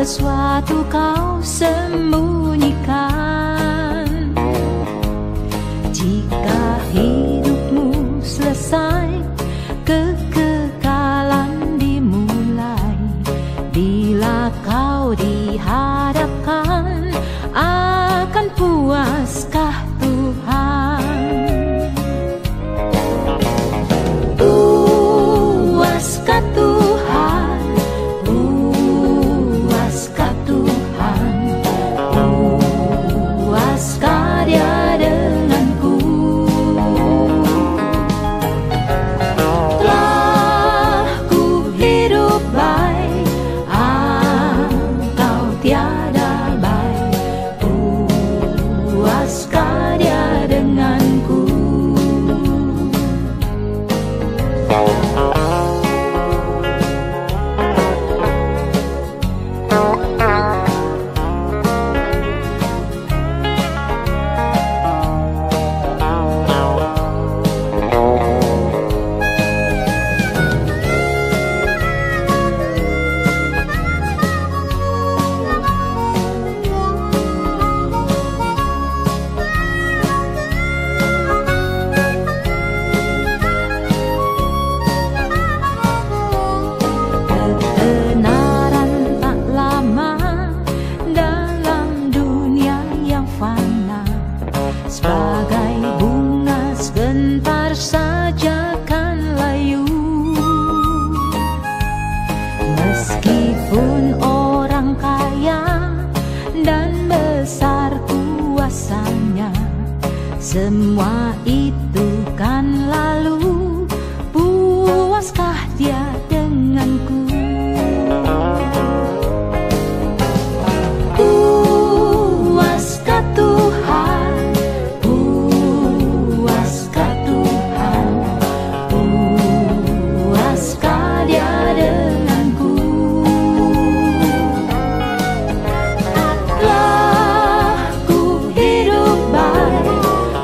sesuatu kau sembunyikan. Jika hidupmu selesai, kekekalan dimulai. Bila kau dihadapkan, akan puaskah Tuhan? Puaskah Tuhan? Puaskah Tuhan? Puaskah Dia denganku? Telah ku hidup baik atau tiada baik, puaskah Dia denganku? Semua itu kan lalu, puaskah Dia denganku? Puaskah Tuhan? Puaskah Tuhan? Puaskah Dia denganku? Telah ku hidup baik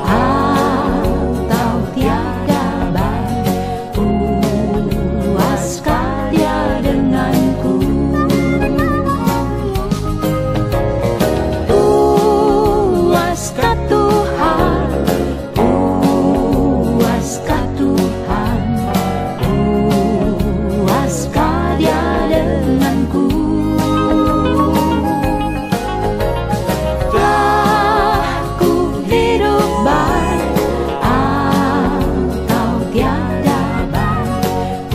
atau tiada baik, puaskah Dia denganku? Puaskah Tuhan? Puaskah Tuhan? Puaskah Dia denganku? Telah ku hidup baik atau tiada baik,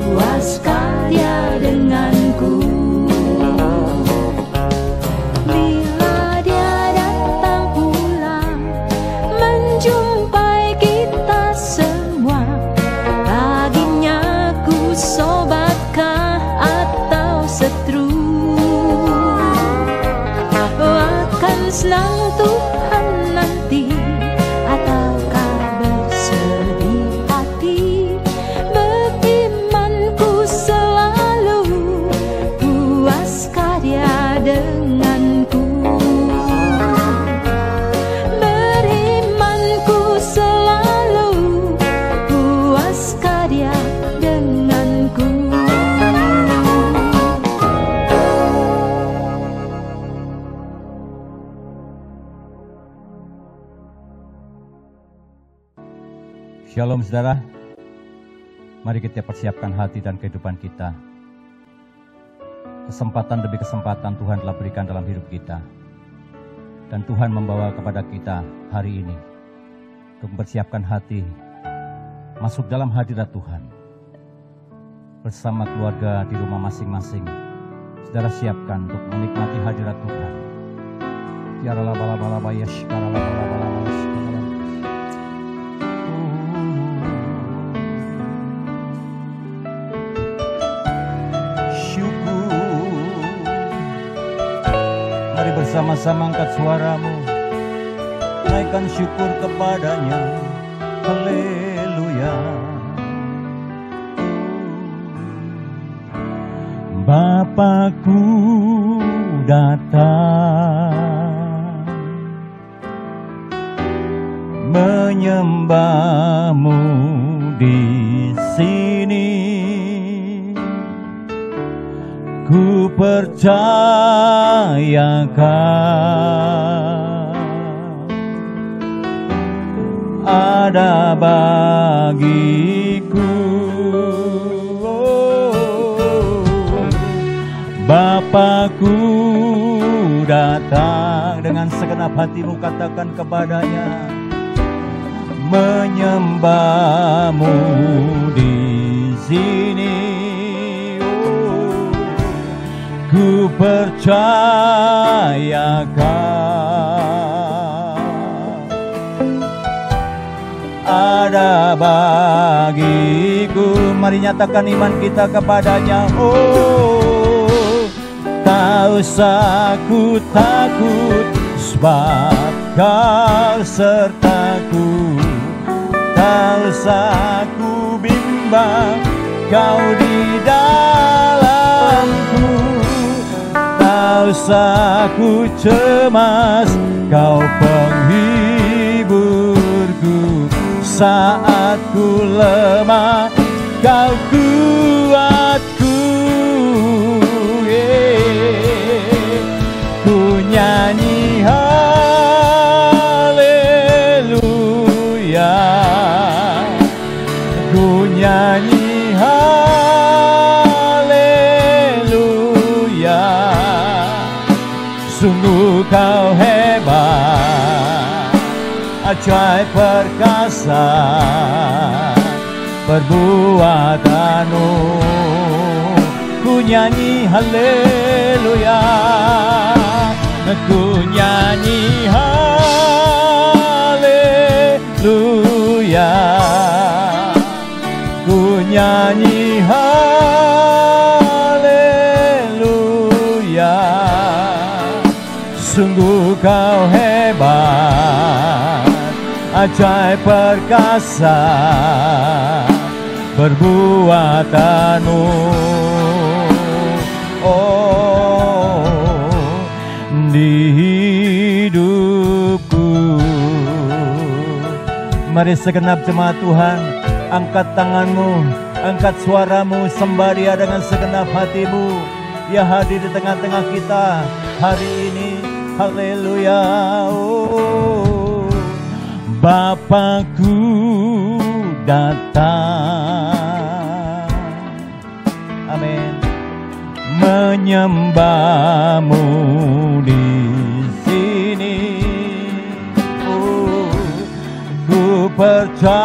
puaskah Dia denganku? Bila Dia datang pulang menjumpai kita semua, baginya ku sobatkah atau setru? Akan senang Tuhan nanti ataukah bersedih hati? Berimanku selalu, puaskah Dia denganku? Berimanku selalu, puaskah Dia denganku? Shalom saudara, mari kita persiapkan hati dan kehidupan kita. Kesempatan demi kesempatan Tuhan telah berikan dalam hidup kita. Dan Tuhan membawa kepada kita hari ini untuk mempersiapkan hati masuk dalam hadirat Tuhan. Bersama keluarga di rumah masing-masing, saudara siapkan untuk menikmati hadirat Tuhan. Mari bersama-sama angkat suaramu, naikkan syukur kepadanya. Haleluya. Bapakku datang menyembahmu di sini. ku percayakan ada bagiku. Bapakku datang, dengan segenap hatimu katakan kepadanya, menyembahmu di sini. Ku percayakan ada bagiku. Mari nyatakan iman kita kepadanya. Oh, tak usah ku takut, sebab Kau sertaku. Tak usah ku bimbang, Kau di dalamku. Tak usah ku cemas, Kau penghiburku. Saat ku lemah, Kau kuatku. Ku nyanyi haleluya, ku nyanyi haleluya. Sungguh Kau hebat, ajaib perkasa perbuatanmu. Ku nyanyi haleluya, ku nyanyi haleluya, ku nyanyi haleluya. Sungguh Kau hebat, ajaib perkasa perbuatanmu. Oh, di hidupku. Mari segenap jemaat Tuhan, angkat tanganmu, angkat suaramu, sembah Dia dengan segenap hatimu. Dia hadir di tengah-tengah kita hari ini. Haleluya. Oh, Bapakku datang, amin, menyembahmu di sini. Ku percaya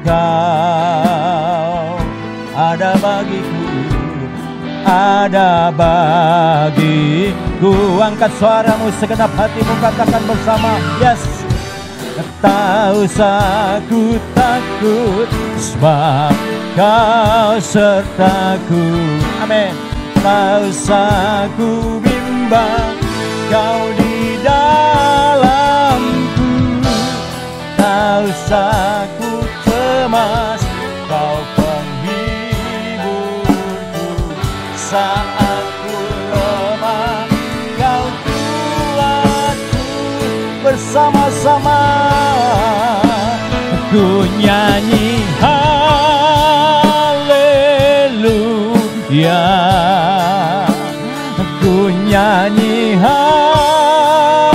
Kau ada bagiku, ada bagiku. Angkat suaramu, segenap hatimu, katakan bersama. Yes. Tak usah ku takut, sebab Kau sertaku. Amin. Tak usah ku bimbang, Kau di dalamku. Tak usah ku cemas, Kau penghiburku. Saat ku lemah, Kau kuatku. Bersama-sama ku nyanyi haleluya, ku nyanyi haleluya.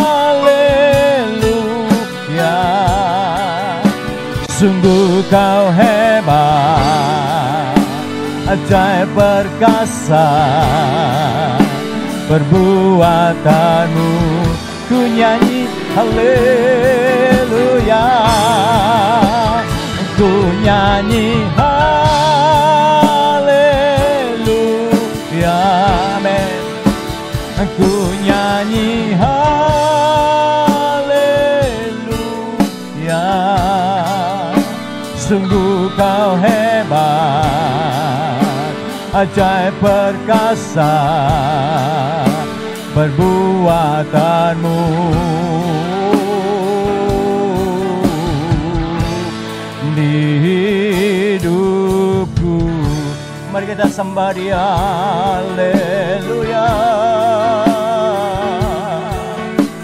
Sungguh Kau hebat, ajaib perkasa perbuatanmu. Ku nyanyi haleluya, ku nyanyi haleluya, amin. Ku nyanyi haleluya. Sungguh Kau hebat, ajaib perkasa perbuatanmu. Di hidupku. Mari kita sembah Dia. Haleluya.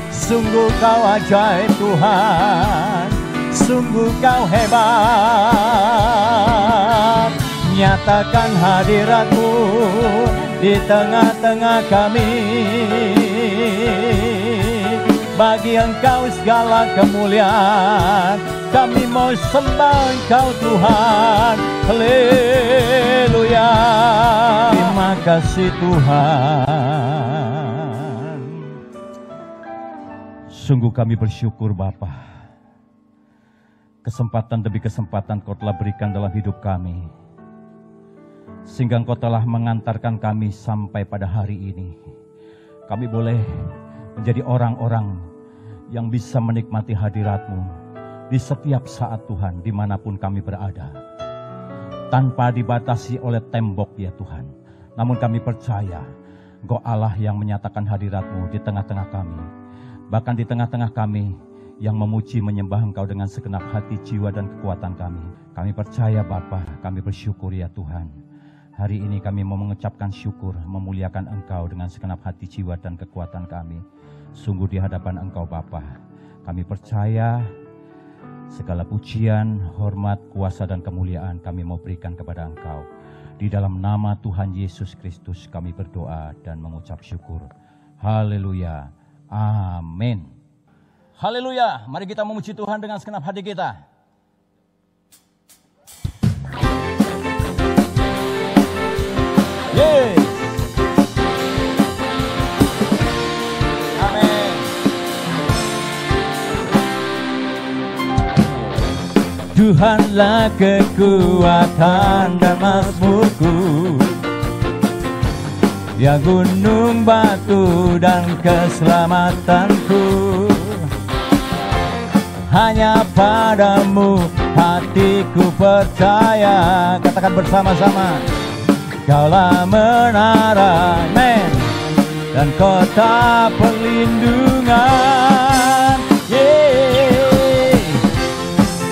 Sungguh Kau ajaib Tuhan, sungguh Kau hebat. menyatakan hadirat-Mu di tengah-tengah kami. Bagi Engkau segala kemuliaan, kami mau sembah Engkau Tuhan. Haleluya. Terima kasih Tuhan. Sungguh kami bersyukur Bapa. Kesempatan demi kesempatan Kau telah berikan dalam hidup kami. Sehingga Engkau telah mengantarkan kami sampai pada hari ini. Kami boleh menjadi orang-orang yang bisa menikmati hadirat-Mu di setiap saat Tuhan, dimanapun kami berada. Tanpa dibatasi oleh tembok ya Tuhan. Namun kami percaya, Engkau Allah yang menyatakan hadirat-Mu di tengah-tengah kami. Bahkan di tengah-tengah kami yang memuji menyembah Engkau dengan segenap hati, jiwa dan kekuatan kami. Kami percaya Bapa, kami bersyukur ya Tuhan. Hari ini kami mau mengucapkan syukur, memuliakan Engkau dengan segenap hati, jiwa dan kekuatan kami. Sungguh di hadapan Engkau Bapa, kami percaya segala pujian, hormat, kuasa dan kemuliaan kami mau berikan kepada Engkau. Di dalam nama Tuhan Yesus Kristus kami berdoa dan mengucap syukur. Haleluya. Amin. Haleluya. Mari kita memuji Tuhan dengan segenap hati kita. Yes. Amin. Tuhanlah kekuatan dan mazmurku, ya gunung batu dan keselamatanku. Hanya padamu hatiku percaya. Katakan bersama-sama. Kaulah menara, amen, dan kota perlindungan.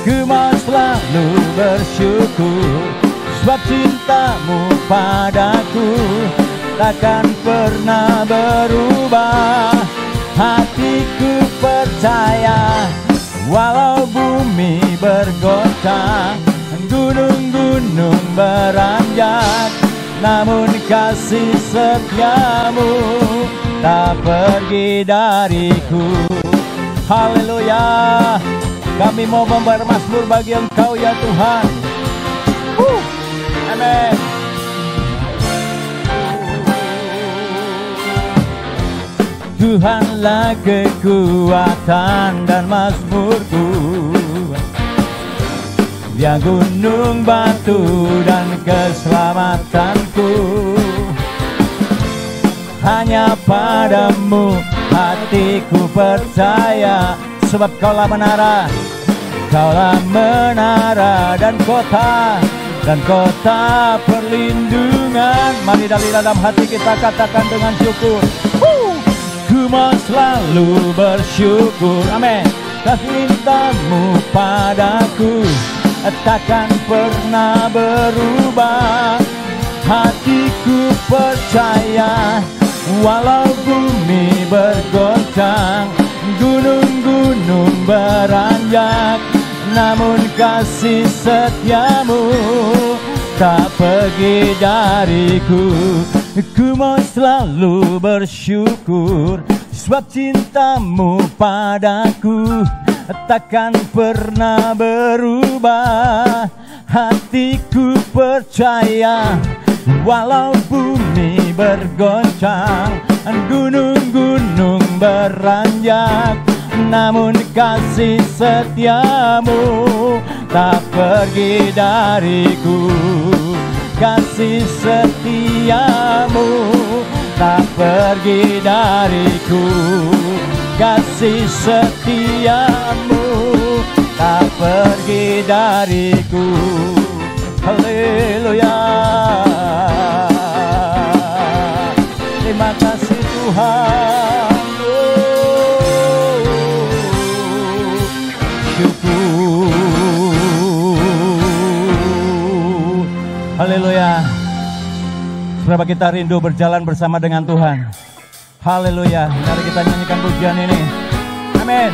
Ku mau selalu bersyukur, sebab cintamu padaku takkan pernah berubah. Hatiku percaya, walau bumi bergoncang, gunung-gunung beranjak, namun kasih setiamu tak pergi dariku. Haleluya. Kami mau membayar mazmur bagi Engkau ya Tuhan. Amin. Tuhanlah kekuatan dan mazmurku, ya gunung batu dan keselamatanku. Hanya padamu hatiku percaya, sebab Kaulah menara, Kaulah menara dan kota perlindungan. Mari dari dalam hati kita katakan dengan syukur. Ku mau selalu bersyukur, amin. Kasih cintamu padaku takkan pernah berubah. Hatiku percaya, walau bumi bergoncang, gunung-gunung beranjak, namun kasih setiamu tak pergi dariku. Ku mau selalu bersyukur, sebab cintamu padaku takkan pernah berubah. Hatiku percaya, walau bumi bergoncang, gunung-gunung beranjak, namun kasih setiamu tak pergi dariku. Kasih setiamu tak pergi dariku. Kasih setiamu tak pergi dariku. Haleluya. Terima kasih Tuhan. Syukur. Haleluya. Berapa kita rindu berjalan bersama dengan Tuhan. Haleluya. Mari kita nyanyikan pujian ini. Amin.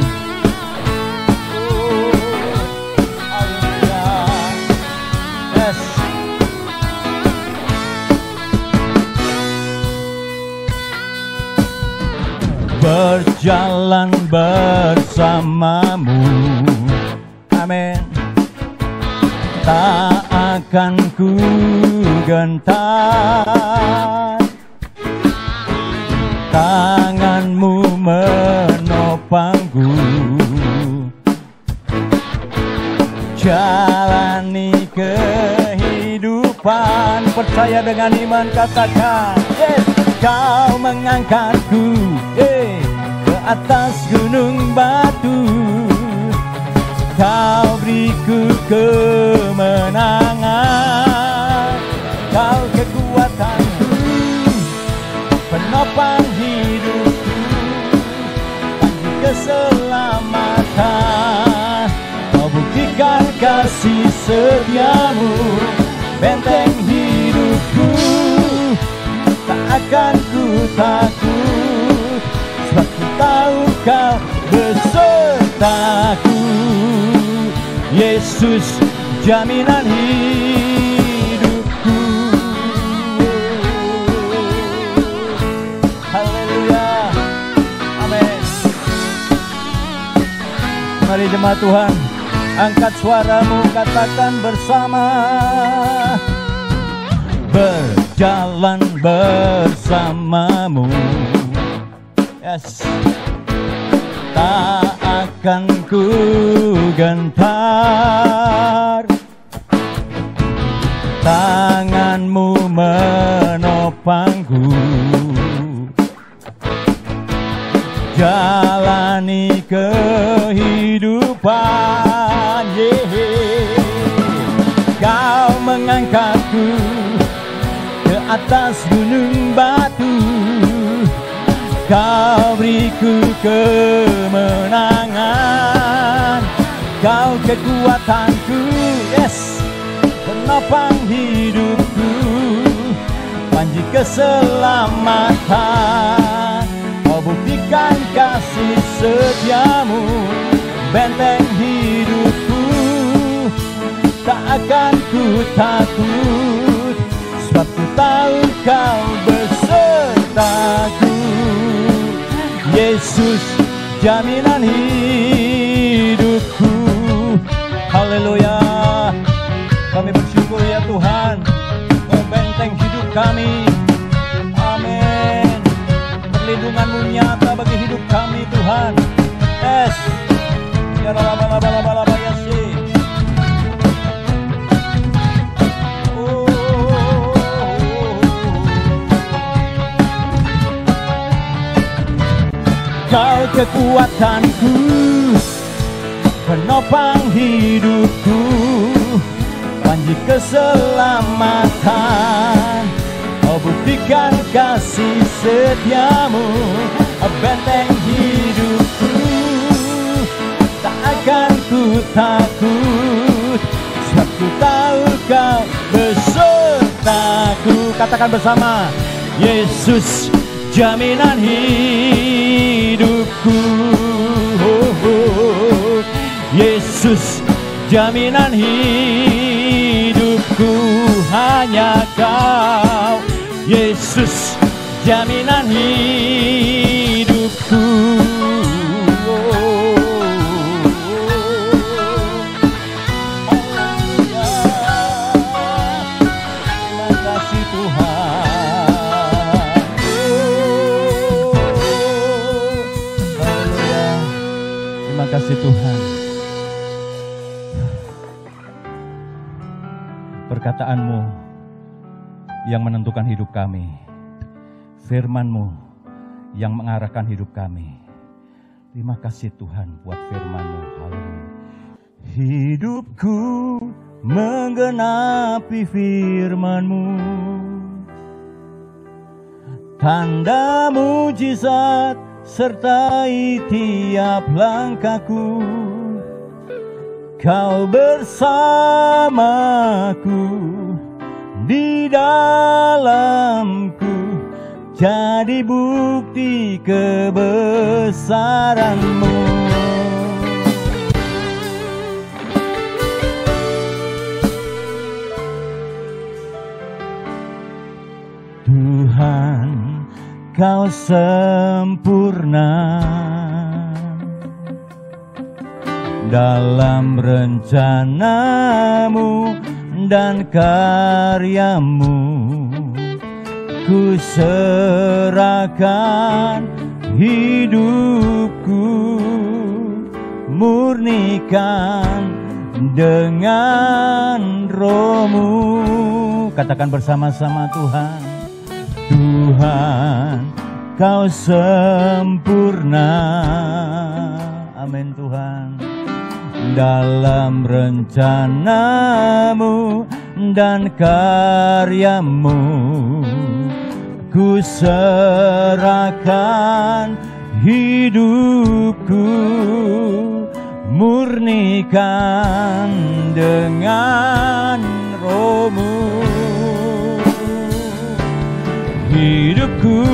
Haleluya. Yes. berjalan bersamamu. Amin. Tak akan ku gentar, tanganmu menopangku, jalani kehidupan. Percaya dengan iman, katakan yes. Kau mengangkatku ke atas gunung batu, kau beriku kemenangan. Kau kekuatanku, penopang hidupku, panji keselamatan. Kau buktikan kasih setiamu, benteng hidupku. Tak akan ku takut, sebab ku tahu kau besertaku. Yesus jaminan hidupku. Haleluya. Amin. Mari jemaat Tuhan, angkat suaramu, katakan bersama. Berjalan bersamamu, yes. Tak akan ku gentar, tanganmu menopangku, jalani kehidupan. Kau mengangkatku ke atas gunung batu, kau beriku kemenangan. Kau kekuatanku, yes, penopang hidupku, panji keselamatan. Kau buktikan kasih setiamu, benteng hidupku. Tak akan ku takut, sebab ku tahu kau besertaku. Yesus jaminan hidupku. Haleluya. Kami bersyukur ya Tuhan, Kau benteng hidup kami. Amin. Perlindungan-Mu nyata bagi hidup kami Tuhan. Yes. Ya laba-laba ya sih. Kau kekuatanku, penopang hidupku, panji keselamatan. Kau buktikan kasih setiamu, benteng hidupku. Tak akan ku takut, sebab ku tahu kau besertaku. Katakan bersama, Yesus jaminan hidupku. Yesus jaminan hidupku. Hanya Kau, Yesus jaminan hidupku. Terima kasih Tuhan. Terima kasih Tuhan. Perkataanmu yang menentukan hidup kami, firman-Mu yang mengarahkan hidup kami. Terima kasih Tuhan buat firman-Mu. Haleluya. Hidupku menggenapi firman-Mu, tanda mujizat sertai tiap langkahku. Kau bersamaku, di dalamku, jadi bukti kebesaran-Mu. Tuhan, Kau sempurna dalam rencanamu dan karyamu. Ku serahkan hidupku, murnikan dengan Roh-Mu. Katakan bersama-sama, Tuhan. Tuhan, Kau sempurna. Amin, Tuhan. Dalam rencanamu dan karyamu, ku serahkan hidupku, murnikan dengan Roh-Mu. Hidupku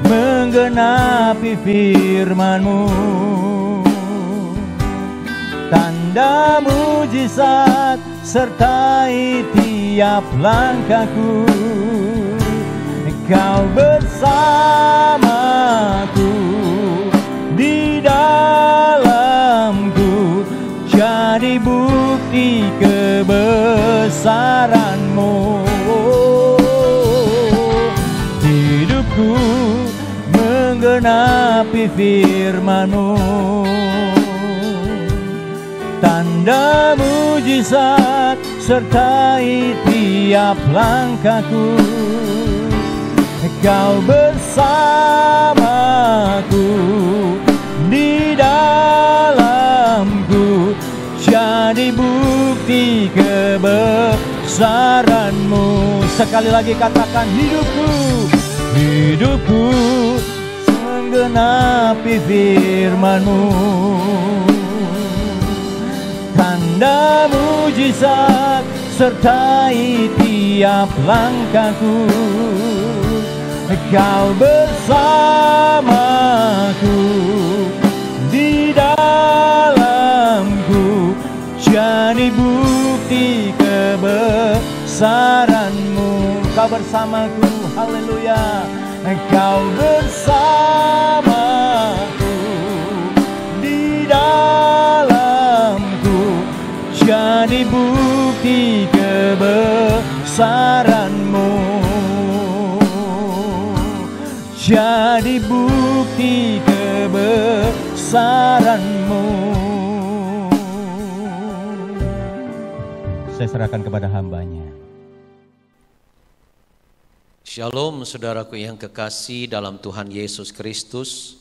menggenapi firman-Mu, tanda mujizat sertai tiap langkahku. Kau bersamaku, di dalamku, jadi bukti kebesaran-Mu. Hidupku menggenapi firman-Mu, tanda mujizat sertai tiap langkahku. Kau bersamaku, di dalamku, jadi bukti kebesaran-Mu. Sekali lagi katakan, hidupku, hidupku menggenapi firman-Mu, tanda mujizat sertai tiap langkahku. Kau bersamaku, di dalamku, jadi bukti kebesaran-Mu. Kau bersamaku, haleluya. Kau bersamaku, di dalamku, jadi bukti kebesaran-Mu, jadi bukti kebesaran-Mu. Saya serahkan kepada hamba-Nya. Shalom saudaraku yang kekasih dalam Tuhan Yesus Kristus.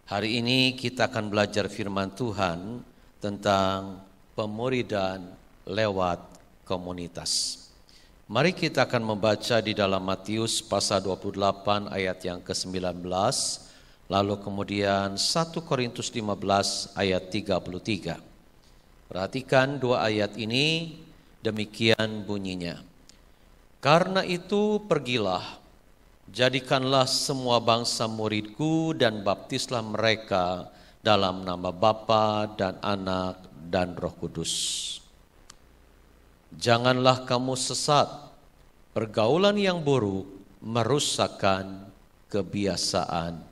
Hari ini kita akan belajar firman Tuhan tentang pemuridan lewat komunitas. Mari kita akan membaca di dalam Matius pasal 28 ayat yang ke-19, lalu kemudian 1 Korintus 15 ayat 33. Perhatikan dua ayat ini, demikian bunyinya. Karena itu pergilah, jadikanlah semua bangsa muridku dan baptislah mereka dalam nama Bapa dan Anak dan Roh Kudus. Janganlah kamu sesat, pergaulan yang buruk merusakkan kebiasaan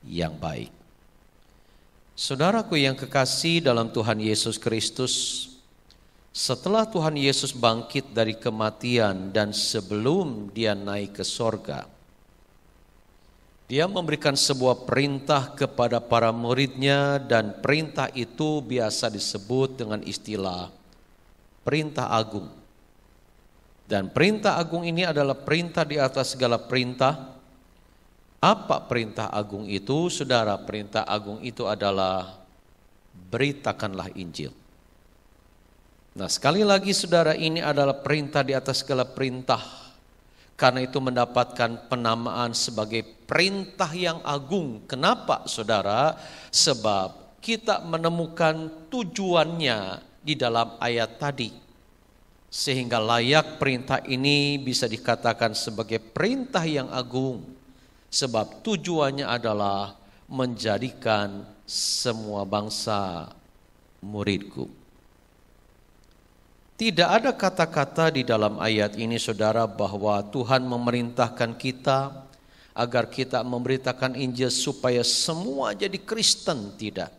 yang baik. Saudaraku yang kekasih dalam Tuhan Yesus Kristus, setelah Tuhan Yesus bangkit dari kematian dan sebelum Dia naik ke sorga, Dia memberikan sebuah perintah kepada para murid-Nya, dan perintah itu biasa disebut dengan istilah perintah agung. Dan perintah agung ini adalah perintah di atas segala perintah. Apa perintah agung itu? Saudara, perintah agung itu adalah beritakanlah Injil. Nah, sekali lagi saudara, ini adalah perintah di atas segala perintah. Karena itu mendapatkan penamaan sebagai perintah yang agung. Kenapa saudara? Sebab kita menemukan tujuannya di dalam ayat tadi. Sehingga layak perintah ini bisa dikatakan sebagai perintah yang agung. Sebab tujuannya adalah menjadikan semua bangsa muridku. Tidak ada kata-kata di dalam ayat ini saudara bahwa Tuhan memerintahkan kita agar kita memberitakan Injil supaya semua jadi Kristen, tidak.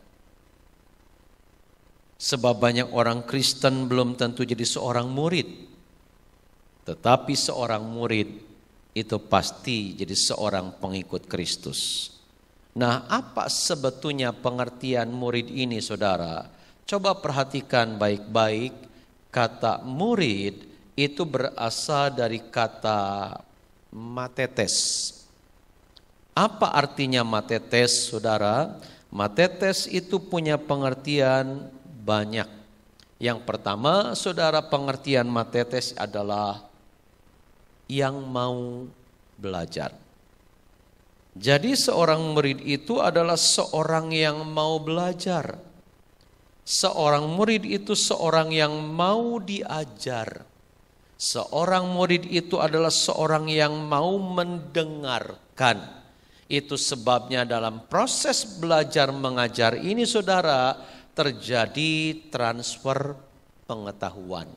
Sebab banyak orang Kristen belum tentu jadi seorang murid. Tetapi seorang murid itu pasti jadi seorang pengikut Kristus. Nah, apa sebetulnya pengertian murid ini, saudara? Coba perhatikan baik-baik. Kata murid itu berasal dari kata matetes. Apa artinya matetes, saudara? Matetes itu punya pengertian banyak. Yang pertama, saudara, pengertian matetes adalah yang mau belajar. Jadi seorang murid itu adalah seorang yang mau belajar. Seorang murid itu seorang yang mau diajar. Seorang murid itu adalah seorang yang mau mendengarkan. Itu sebabnya dalam proses belajar mengajar ini, saudara, terjadi transfer pengetahuan.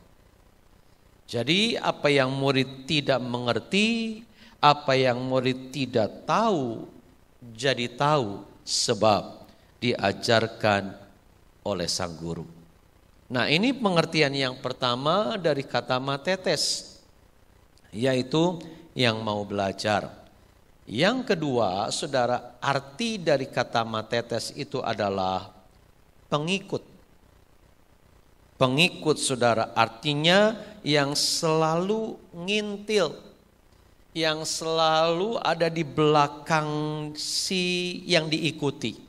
Jadi apa yang murid tidak mengerti, apa yang murid tidak tahu, jadi tahu sebab diajarkan oleh sang guru. Nah, ini pengertian yang pertama dari kata matetes, yaitu yang mau belajar. Yang kedua, saudara, arti dari kata matetes itu adalah pengikut. Pengikut, saudara, artinya yang selalu ngintil, yang selalu ada di belakang si yang diikuti.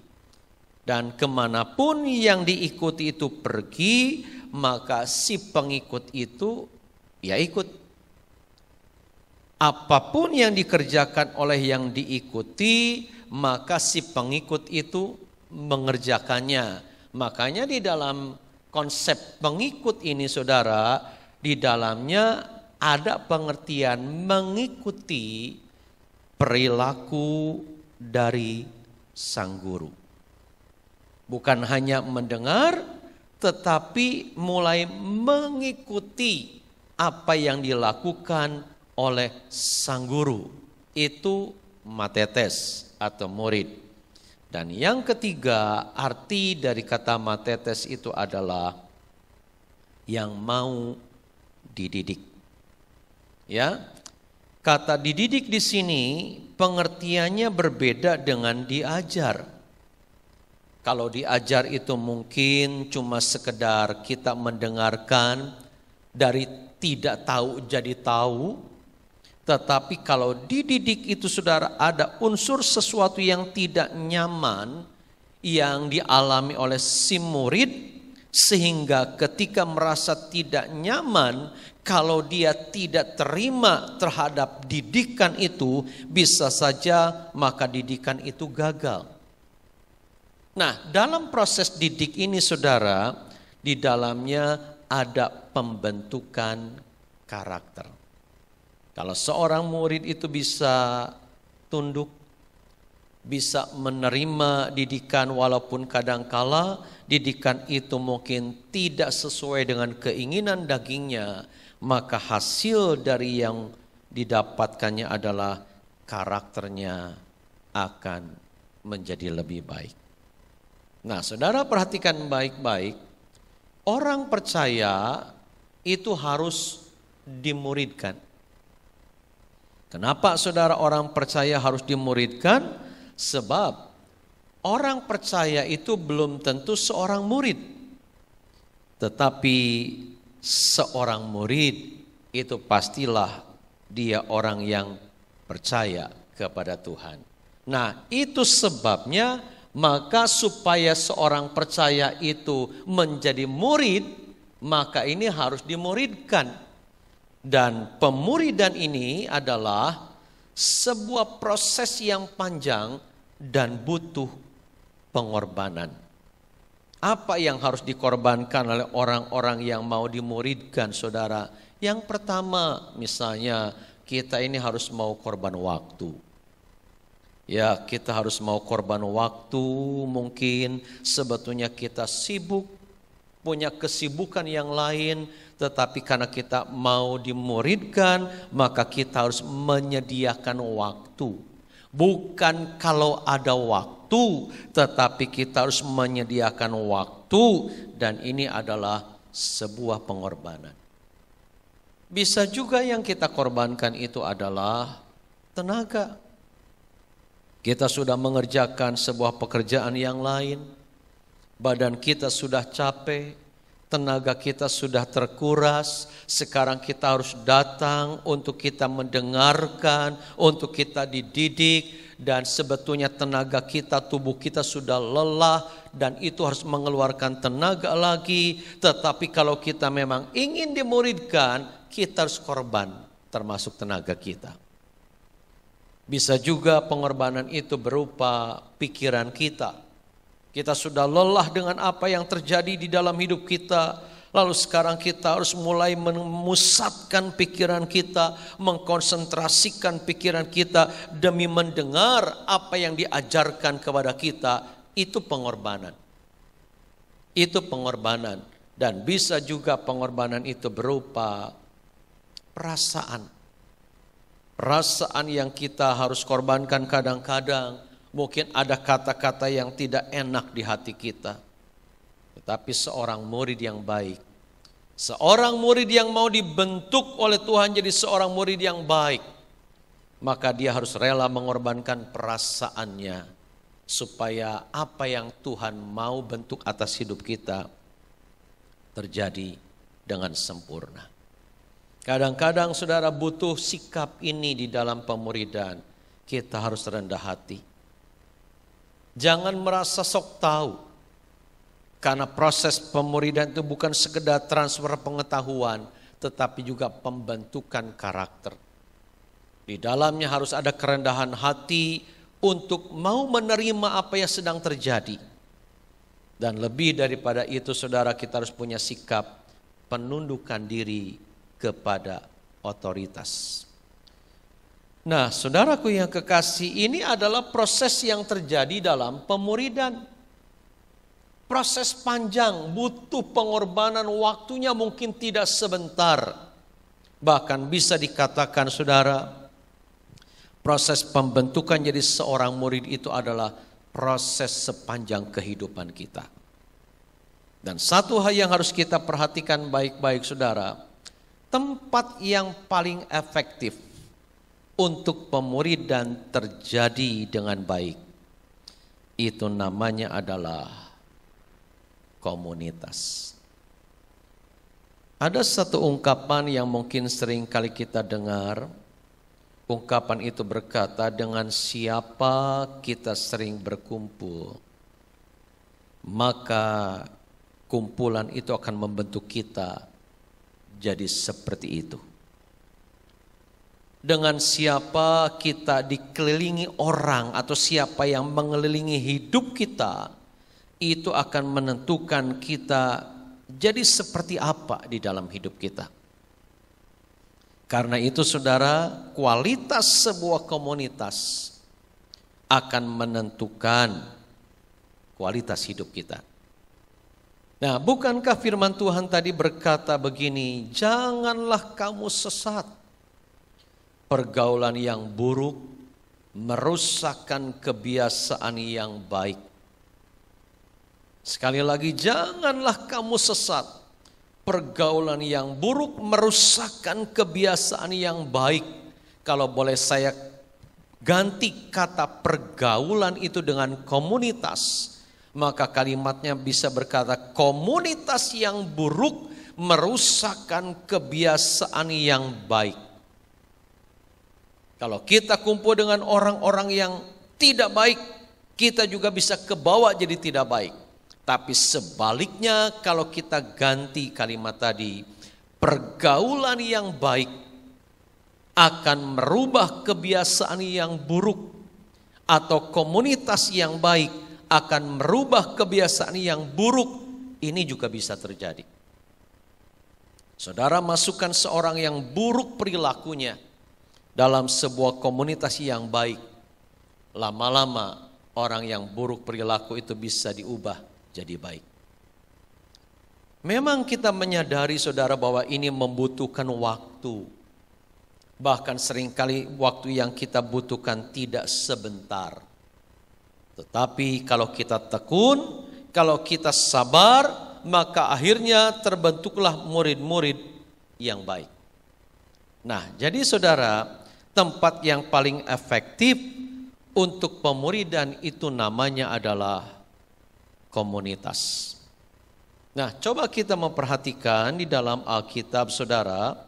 Dan kemanapun yang diikuti itu pergi, maka si pengikut itu ya ikut. Apapun yang dikerjakan oleh yang diikuti, maka si pengikut itu mengerjakannya. Makanya di dalam konsep pengikut ini, saudara, di dalamnya ada pengertian mengikuti perilaku dari sang guru. Bukan hanya mendengar, tetapi mulai mengikuti apa yang dilakukan oleh sang guru. Itu matetes atau murid. Dan yang ketiga, arti dari kata matetes itu adalah yang mau dididik. Ya, kata dididik di sini pengertiannya berbeda dengan diajar. Kalau diajar itu mungkin cuma sekedar kita mendengarkan, dari tidak tahu jadi tahu. Tetapi kalau dididik itu, saudara, ada unsur sesuatu yang tidak nyaman yang dialami oleh si murid, sehingga ketika merasa tidak nyaman, kalau dia tidak terima terhadap didikan itu, bisa saja maka didikan itu gagal. Nah, dalam proses didik ini, saudara, di dalamnya ada pembentukan karakter. Kalau seorang murid itu bisa tunduk, bisa menerima didikan walaupun kadangkala didikan itu mungkin tidak sesuai dengan keinginan dagingnya, maka hasil dari yang didapatkannya adalah karakternya akan menjadi lebih baik. Nah, saudara, perhatikan baik-baik, orang percaya itu harus dimuridkan. Kenapa, saudara, orang percaya harus dimuridkan? Sebab orang percaya itu belum tentu seorang murid. Tetapi seorang murid itu pastilah dia orang yang percaya kepada Tuhan. Nah, itu sebabnya maka supaya seorang percaya itu menjadi murid, maka ini harus dimuridkan. Dan pemuridan ini adalah sebuah proses yang panjang dan butuh pengorbanan. Apa yang harus dikorbankan oleh orang-orang yang mau dimuridkan, saudara? Yang pertama, misalnya kita ini harus mau korban waktu. Ya, kita harus mau korban waktu, mungkin sebetulnya kita sibuk, punya kesibukan yang lain, tetapi karena kita mau dimuridkan, maka kita harus menyediakan waktu. Bukan kalau ada waktu, tetapi kita harus menyediakan waktu, dan ini adalah sebuah pengorbanan. Bisa juga yang kita korbankan itu adalah tenaga. Kita sudah mengerjakan sebuah pekerjaan yang lain, badan kita sudah capek, tenaga kita sudah terkuras, sekarang kita harus datang untuk kita mendengarkan, untuk kita dididik, dan sebetulnya tenaga kita, tubuh kita sudah lelah, dan itu harus mengeluarkan tenaga lagi. Tetapi kalau kita memang ingin dimuridkan, kita harus korban, termasuk tenaga kita. Bisa juga pengorbanan itu berupa pikiran kita. Kita sudah lelah dengan apa yang terjadi di dalam hidup kita. Lalu sekarang kita harus mulai memusatkan pikiran kita, mengkonsentrasikan pikiran kita demi mendengar apa yang diajarkan kepada kita. Itu pengorbanan. Itu pengorbanan. Dan bisa juga pengorbanan itu berupa perasaan. Perasaan yang kita harus korbankan kadang-kadang. Mungkin ada kata-kata yang tidak enak di hati kita. Tetapi seorang murid yang baik, seorang murid yang mau dibentuk oleh Tuhan jadi seorang murid yang baik, maka dia harus rela mengorbankan perasaannya, supaya apa yang Tuhan mau bentuk atas hidup kita terjadi dengan sempurna. Kadang-kadang saudara butuh sikap ini di dalam pemuridan. Kita harus rendah hati. Jangan merasa sok tahu. Karena proses pemuridan itu bukan sekedar transfer pengetahuan, tetapi juga pembentukan karakter. Di dalamnya harus ada kerendahan hati untuk mau menerima apa yang sedang terjadi. Dan lebih daripada itu saudara, kita harus punya sikap penundukan diri kepada otoritas. Nah, saudaraku yang kekasih, ini adalah proses yang terjadi dalam pemuridan. Proses panjang, butuh pengorbanan, waktunya mungkin tidak sebentar. Bahkan bisa dikatakan saudara, proses pembentukan jadi seorang murid itu adalah proses sepanjang kehidupan kita. Dan satu hal yang harus kita perhatikan baik-baik saudara, tempat yang paling efektif untuk pemuridan terjadi dengan baik, itu namanya adalah komunitas. Ada satu ungkapan yang mungkin sering kali kita dengar. Ungkapan itu berkata, dengan siapa kita sering berkumpul, maka kumpulan itu akan membentuk kita jadi seperti itu. Dengan siapa kita dikelilingi orang atau siapa yang mengelilingi hidup kita, itu akan menentukan kita jadi seperti apa di dalam hidup kita. Karena itu saudara, kualitas sebuah komunitas akan menentukan kualitas hidup kita. Nah, bukankah firman Tuhan tadi berkata begini, janganlah kamu sesat. Pergaulan yang buruk merusakkan kebiasaan yang baik. Sekali lagi, janganlah kamu sesat. Pergaulan yang buruk merusakkan kebiasaan yang baik. Kalau boleh saya ganti kata pergaulan itu dengan komunitas, maka kalimatnya bisa berkata komunitas yang buruk merusakkan kebiasaan yang baik. Kalau kita kumpul dengan orang-orang yang tidak baik, kita juga bisa kebawa jadi tidak baik. Tapi sebaliknya kalau kita ganti kalimat tadi, pergaulan yang baik akan merubah kebiasaan yang buruk, atau komunitas yang baik akan merubah kebiasaan yang buruk, ini juga bisa terjadi. Saudara masukkan seorang yang buruk perilakunya dalam sebuah komunitas yang baik, lama-lama orang yang buruk perilaku itu bisa diubah jadi baik. Memang kita menyadari saudara bahwa ini membutuhkan waktu. Bahkan seringkali waktu yang kita butuhkan tidak sebentar. Tetapi kalau kita tekun, kalau kita sabar, maka akhirnya terbentuklah murid-murid yang baik. Nah, jadi saudara, tempat yang paling efektif untuk pemuridan itu namanya adalah komunitas. Nah, coba kita memperhatikan di dalam Alkitab, saudara.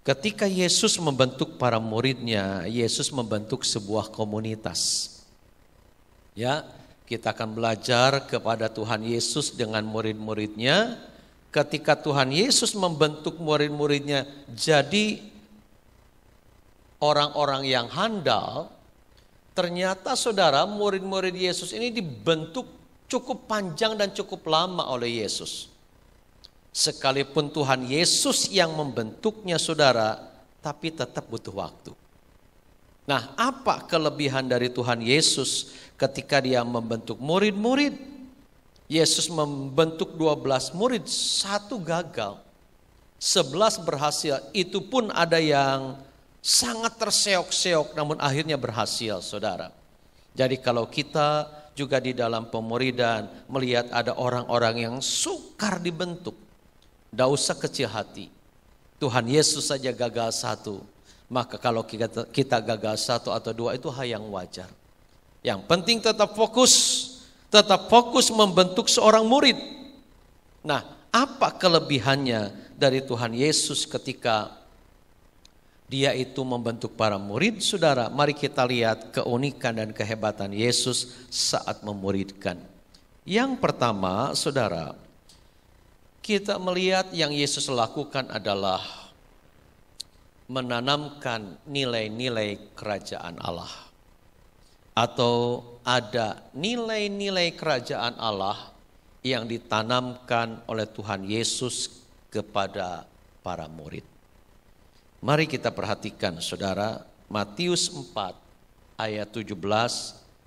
Ketika Yesus membentuk para muridnya, Yesus membentuk sebuah komunitas. Ya, kita akan belajar kepada Tuhan Yesus dengan murid-muridnya. Ketika Tuhan Yesus membentuk murid-muridnya jadi orang-orang yang handal, ternyata saudara, murid-murid Yesus ini dibentuk cukup panjang dan cukup lama oleh Yesus. Sekalipun Tuhan Yesus yang membentuknya saudara, tapi tetap butuh waktu. Nah, apa kelebihan dari Tuhan Yesus ketika dia membentuk murid-murid? Yesus membentuk 12 murid, 1 gagal, 11 berhasil. Itu pun ada yang sangat terseok-seok namun akhirnya berhasil, saudara. Jadi kalau kita juga di dalam pemuridan melihat ada orang-orang yang sukar dibentuk, tidak usah kecil hati. Tuhan Yesus saja gagal 1. Maka kalau kita gagal 1 atau 2 itu hal yang wajar. Yang penting tetap fokus membentuk seorang murid. Nah, apa kelebihannya dari Tuhan Yesus ketika dia itu membentuk para murid? Saudara, mari kita lihat keunikan dan kehebatan Yesus saat memuridkan. Yang pertama, saudara, kita melihat yang Yesus lakukan adalah menanamkan nilai-nilai kerajaan Allah. Atau ada nilai-nilai kerajaan Allah yang ditanamkan oleh Tuhan Yesus kepada para murid. Mari kita perhatikan saudara, Matius 4 ayat 17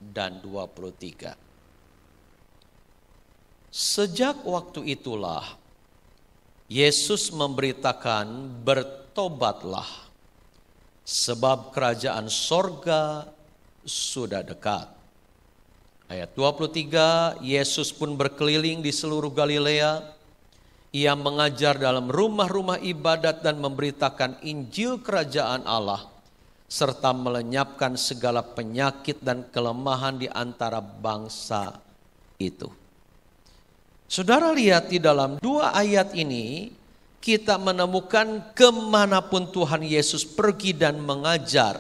dan 23. Sejak waktu itulah Yesus memberitakan, bertobatlah, sebab kerajaan sorga sudah dekat. Ayat 23, Yesus pun berkeliling di seluruh Galilea. Ia mengajar dalam rumah-rumah ibadat dan memberitakan Injil kerajaan Allah, serta melenyapkan segala penyakit dan kelemahan di antara bangsa itu. Saudara lihat di dalam 2 ayat ini, kita menemukan kemanapun Tuhan Yesus pergi dan mengajar,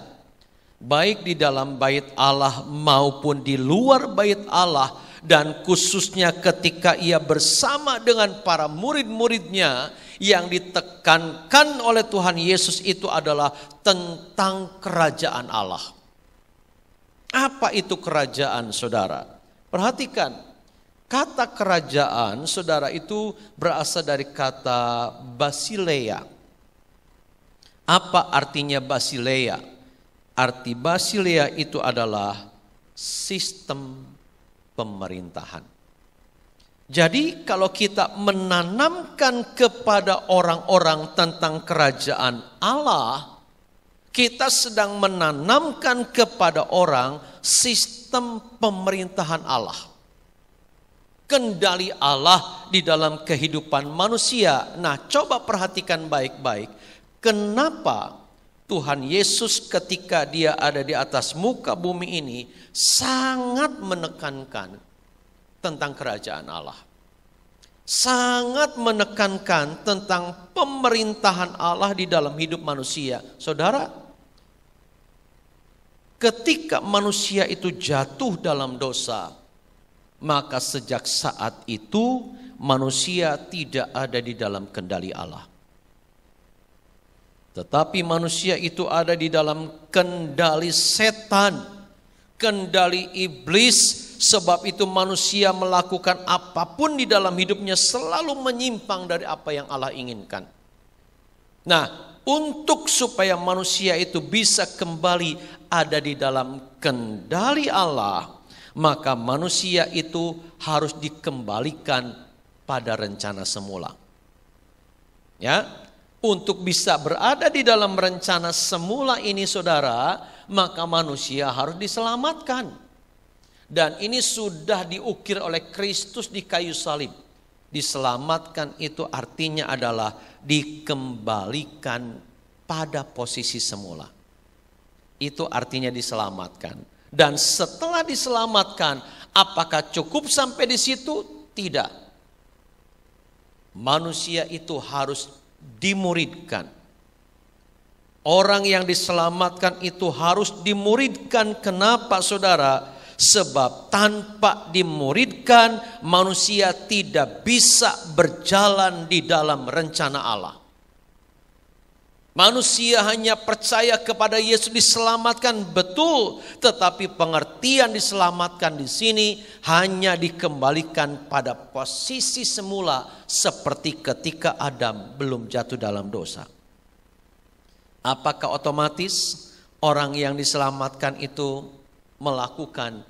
baik di dalam bait Allah maupun di luar bait Allah, dan khususnya ketika ia bersama dengan para murid-muridnya, yang ditekankan oleh Tuhan Yesus itu adalah tentang kerajaan Allah. Apa itu kerajaan, saudara? Perhatikan. Kata kerajaan, saudara, itu berasal dari kata basileia. Apa artinya basileia? Arti basileia itu adalah sistem pemerintahan. Jadi kalau kita menanamkan kepada orang-orang tentang kerajaan Allah, kita sedang menanamkan kepada orang sistem pemerintahan Allah. Kendali Allah di dalam kehidupan manusia. Nah, coba perhatikan baik-baik. Kenapa Tuhan Yesus ketika dia ada di atas muka bumi ini sangat menekankan tentang kerajaan Allah. Sangat menekankan tentang pemerintahan Allah di dalam hidup manusia. Saudara, ketika manusia itu jatuh dalam dosa, maka sejak saat itu manusia tidak ada di dalam kendali Allah. Tetapi manusia itu ada di dalam kendali setan, kendali iblis. Sebab itu manusia melakukan apapun di dalam hidupnya selalu menyimpang dari apa yang Allah inginkan. Nah, untuk supaya manusia itu bisa kembali ada di dalam kendali Allah, maka manusia itu harus dikembalikan pada rencana semula. Ya, Untuk bisa berada di dalam rencana semula ini saudara, maka manusia harus diselamatkan. Dan ini sudah diukir oleh Kristus di kayu salib. Diselamatkan itu artinya adalah dikembalikan pada posisi semula. Itu artinya diselamatkan. Dan setelah diselamatkan, apakah cukup sampai di situ? Tidak. Manusia itu harus dimuridkan. Orang yang diselamatkan itu harus dimuridkan. Kenapa saudara? Sebab tanpa dimuridkan manusia tidak bisa berjalan di dalam rencana Allah. Manusia hanya percaya kepada Yesus diselamatkan betul, tetapi pengertian diselamatkan di sini hanya dikembalikan pada posisi semula seperti ketika Adam belum jatuh dalam dosa. Apakah otomatis orang yang diselamatkan itu melakukan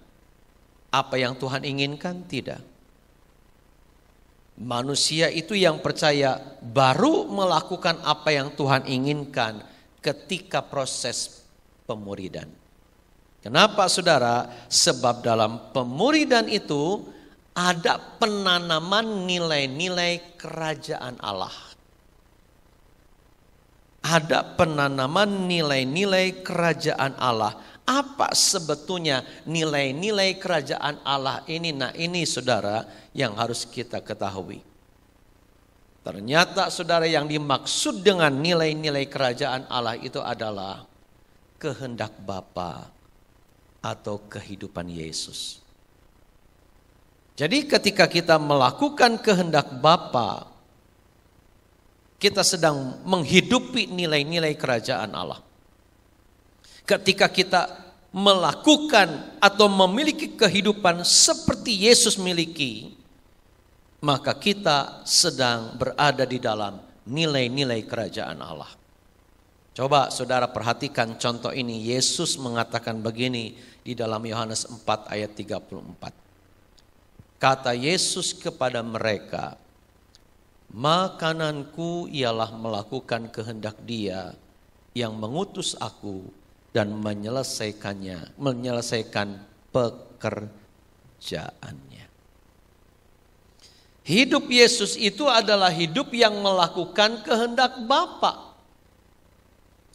apa yang Tuhan inginkan? Tidak. Manusia itu yang percaya baru melakukan apa yang Tuhan inginkan ketika proses pemuridan. Kenapa saudara? Sebab dalam pemuridan itu ada penanaman nilai-nilai kerajaan Allah. Ada penanaman nilai-nilai kerajaan Allah. Apa sebetulnya nilai-nilai kerajaan Allah ini? Nah ini saudara yang harus kita ketahui. Ternyata saudara yang dimaksud dengan nilai-nilai kerajaan Allah itu adalah kehendak Bapa atau kehidupan Yesus. Jadi ketika kita melakukan kehendak Bapa, kita sedang menghidupi nilai-nilai kerajaan Allah. Ketika kita melakukan atau memiliki kehidupan seperti Yesus miliki, maka kita sedang berada di dalam nilai-nilai kerajaan Allah. Coba saudara perhatikan contoh ini. Yesus mengatakan begini di dalam Yohanes 4 ayat 34. Kata Yesus kepada mereka, makananku ialah melakukan kehendak Dia yang mengutus aku dan menyelesaikan pekerjaannya. Hidup Yesus itu adalah hidup yang melakukan kehendak Bapa.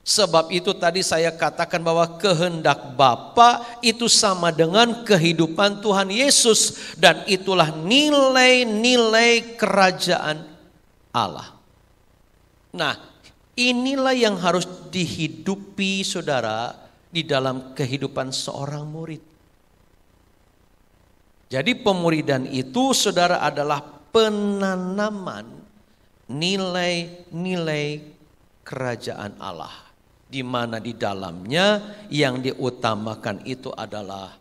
Sebab itu tadi saya katakan bahwa kehendak Bapa itu sama dengan kehidupan Tuhan Yesus. Dan itulah nilai-nilai kerajaan Allah. Nah, inilah yang harus dihidupi saudara di dalam kehidupan seorang murid. Jadi pemuridan itu saudara adalah penanaman nilai-nilai kerajaan Allah. Di mana di dalamnya yang diutamakan itu adalah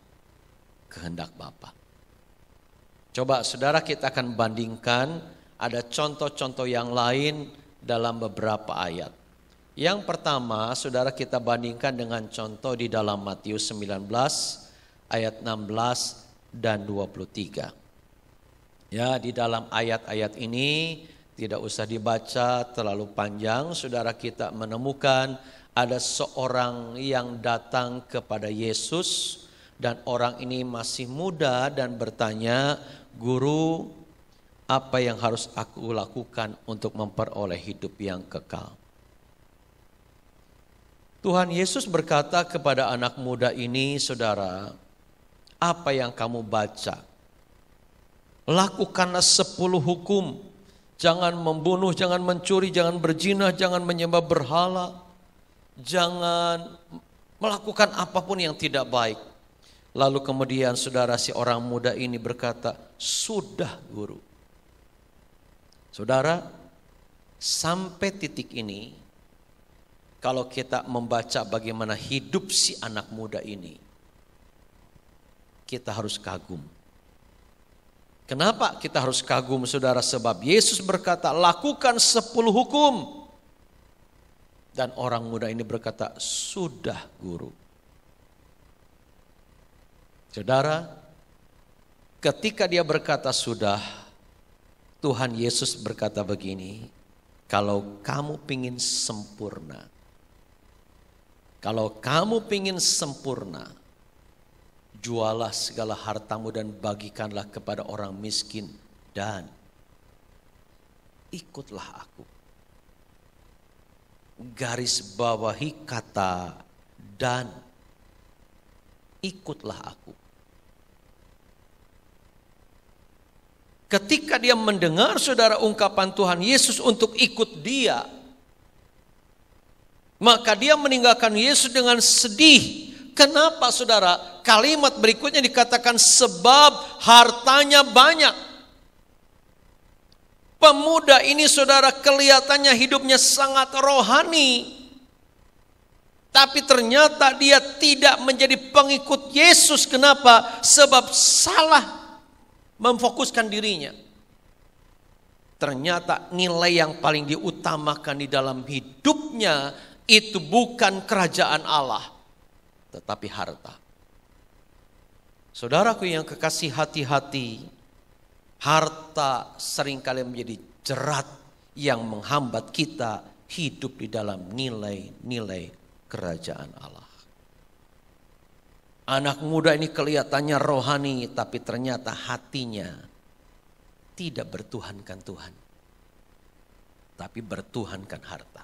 kehendak Bapa. Coba saudara kita akan bandingkan, ada contoh-contoh yang lain dalam beberapa ayat. Yang pertama, saudara kita bandingkan dengan contoh di dalam Matius 19 ayat 16 dan 23. Ya, di dalam ayat-ayat ini tidak usah dibaca terlalu panjang. Saudara kita menemukan ada seorang yang datang kepada Yesus dan orang ini masih muda dan bertanya, "Guru, apa yang harus aku lakukan untuk memperoleh hidup yang kekal?" Tuhan Yesus berkata kepada anak muda ini, saudara, apa yang kamu baca? Lakukanlah 10 hukum. Jangan membunuh, jangan mencuri, jangan berzina, jangan menyembah berhala. Jangan melakukan apapun yang tidak baik. Lalu kemudian saudara si orang muda ini berkata, sudah guru. Saudara, sampai titik ini, kalau kita membaca bagaimana hidup si anak muda ini, kita harus kagum. Kenapa kita harus kagum saudara? Sebab Yesus berkata, lakukan 10 hukum. Dan orang muda ini berkata, sudah guru. Saudara, ketika dia berkata sudah, Tuhan Yesus berkata begini, Kalau kamu pingin sempurna, kalau kamu pingin sempurna, jualah segala hartamu dan bagikanlah kepada orang miskin dan ikutlah aku. Garis bawahi kata dan ikutlah aku. Ketika dia mendengar saudara ungkapan Tuhan Yesus untuk ikut dia, maka dia meninggalkan Yesus dengan sedih. Kenapa saudara? Kalimat berikutnya dikatakan sebab hartanya banyak. Pemuda ini saudara kelihatannya hidupnya sangat rohani. Tapi ternyata dia tidak menjadi pengikut Yesus. Kenapa? Sebab salah memfokuskan dirinya. Ternyata nilai yang paling diutamakan di dalam hidupnya itu bukan kerajaan Allah, tetapi harta. Saudaraku yang kekasih, hati-hati. Harta seringkali menjadi jerat yang menghambat kita hidup di dalam nilai-nilai kerajaan Allah. Anak muda ini kelihatannya rohani, tapi ternyata hatinya tidak bertuhankan Tuhan, tapi bertuhankan harta.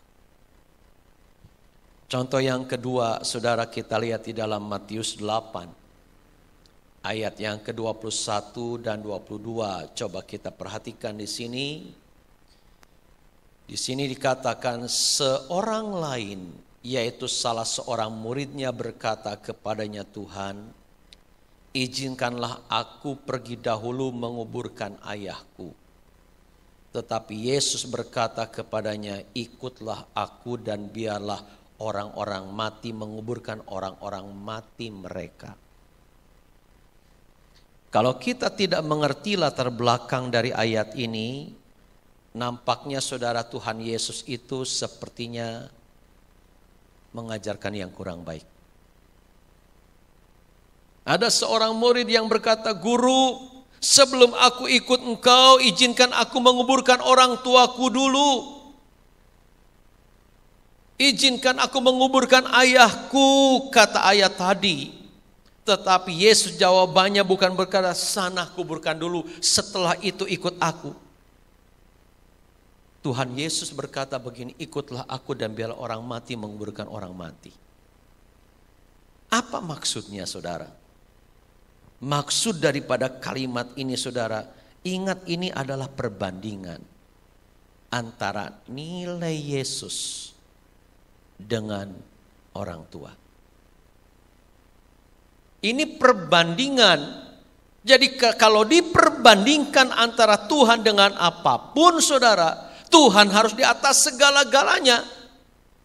Contoh yang kedua, saudara, kita lihat di dalam Matius 8, ayat yang ke-21 dan 22. Coba kita perhatikan di sini. Di sini dikatakan seorang lain, yaitu salah seorang muridnya berkata kepadanya, Tuhan, izinkanlah aku pergi dahulu menguburkan ayahku. Tetapi Yesus berkata kepadanya, ikutlah aku dan biarlah orang-orang mati menguburkan orang-orang mati mereka. Kalau kita tidak mengerti latar belakang dari ayat ini, nampaknya saudara Tuhan Yesus itu sepertinya mengajarkan yang kurang baik. Ada seorang murid yang berkata, Guru, sebelum aku ikut engkau, izinkan aku menguburkan orang tuaku dulu. Izinkan aku menguburkan ayahku, kata ayat tadi. Tetapi Yesus jawabannya bukan berkata, sana kuburkan dulu, setelah itu ikut aku. Tuhan Yesus berkata begini, ikutlah aku dan biarlah orang mati menguburkan orang mati. Apa maksudnya saudara? Maksud daripada kalimat ini saudara, ingat ini adalah perbandingan antara nilai Yesus dengan orang tua. Ini perbandingan. Jadi kalau diperbandingkan antara Tuhan dengan apapun saudara, Tuhan harus di atas segala-galanya.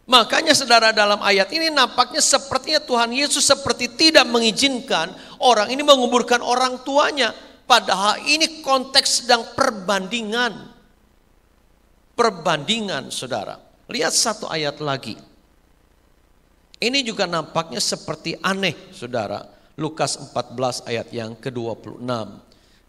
Makanya saudara dalam ayat ini nampaknya sepertinya Tuhan Yesus seperti tidak mengizinkan orang ini menguburkan orang tuanya. Padahal ini konteks sedang perbandingan. Perbandingan saudara. Lihat satu ayat lagi. Ini juga nampaknya seperti aneh saudara. Lukas 14 ayat yang ke-26.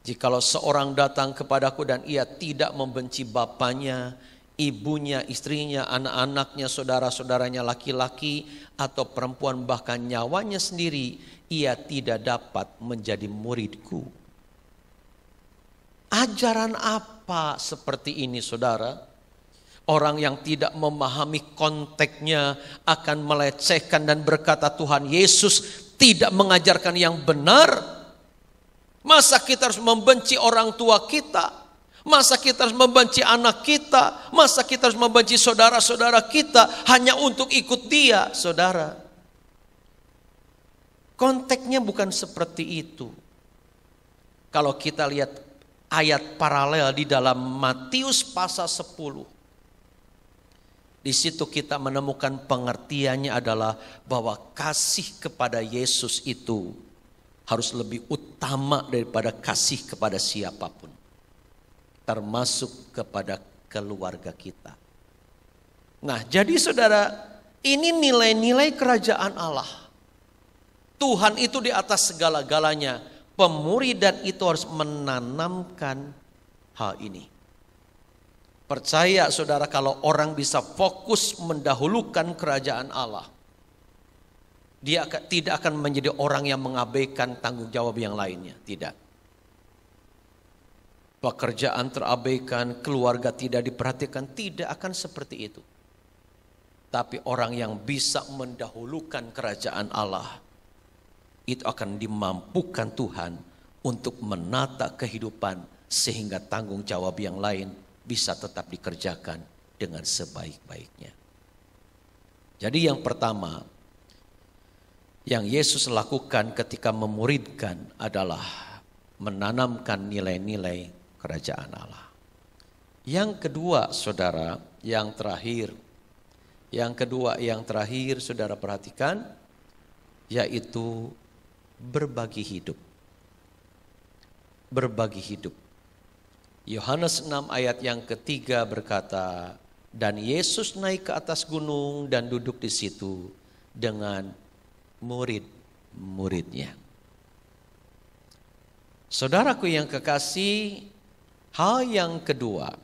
Jikalau seorang datang kepadaku dan ia tidak membenci bapaknya, ibunya, istrinya, anak-anaknya, saudara-saudaranya laki-laki atau perempuan, bahkan nyawanya sendiri, ia tidak dapat menjadi muridku. Ajaran apa seperti ini saudara? Orang yang tidak memahami konteksnya akan melecehkan dan berkata Tuhan Yesus tidak mengajarkan yang benar. Masa kita harus membenci orang tua kita? Masa kita harus membenci anak kita? Masa kita harus membenci saudara-saudara kita hanya untuk ikut dia, saudara? Konteksnya bukan seperti itu. Kalau kita lihat ayat paralel di dalam Matius pasal 10. Di situ kita menemukan pengertiannya adalah bahwa kasih kepada Yesus itu harus lebih utama daripada kasih kepada siapapun. Termasuk kepada keluarga kita. Nah, jadi saudara, ini nilai-nilai kerajaan Allah. Tuhan itu di atas segala-galanya. Pemuridan itu harus menanamkan hal ini. Percaya saudara, kalau orang bisa fokus mendahulukan kerajaan Allah, dia tidak akan menjadi orang yang mengabaikan tanggung jawab yang lainnya. Tidak. Pekerjaan terabaikan, keluarga tidak diperhatikan, tidak akan seperti itu. Tapi orang yang bisa mendahulukan kerajaan Allah, itu akan dimampukan Tuhan untuk menata kehidupan sehingga tanggung jawab yang lain bisa tetap dikerjakan dengan sebaik-baiknya. Jadi yang pertama yang Yesus lakukan ketika memuridkan adalah menanamkan nilai-nilai kerajaan Allah. Yang kedua saudara, yang terakhir saudara perhatikan, yaitu berbagi hidup. Berbagi hidup. Yohanes 6 ayat yang ketiga berkata, dan Yesus naik ke atas gunung dan duduk di situ dengan murid-muridnya. Saudaraku yang kekasih, hal yang kedua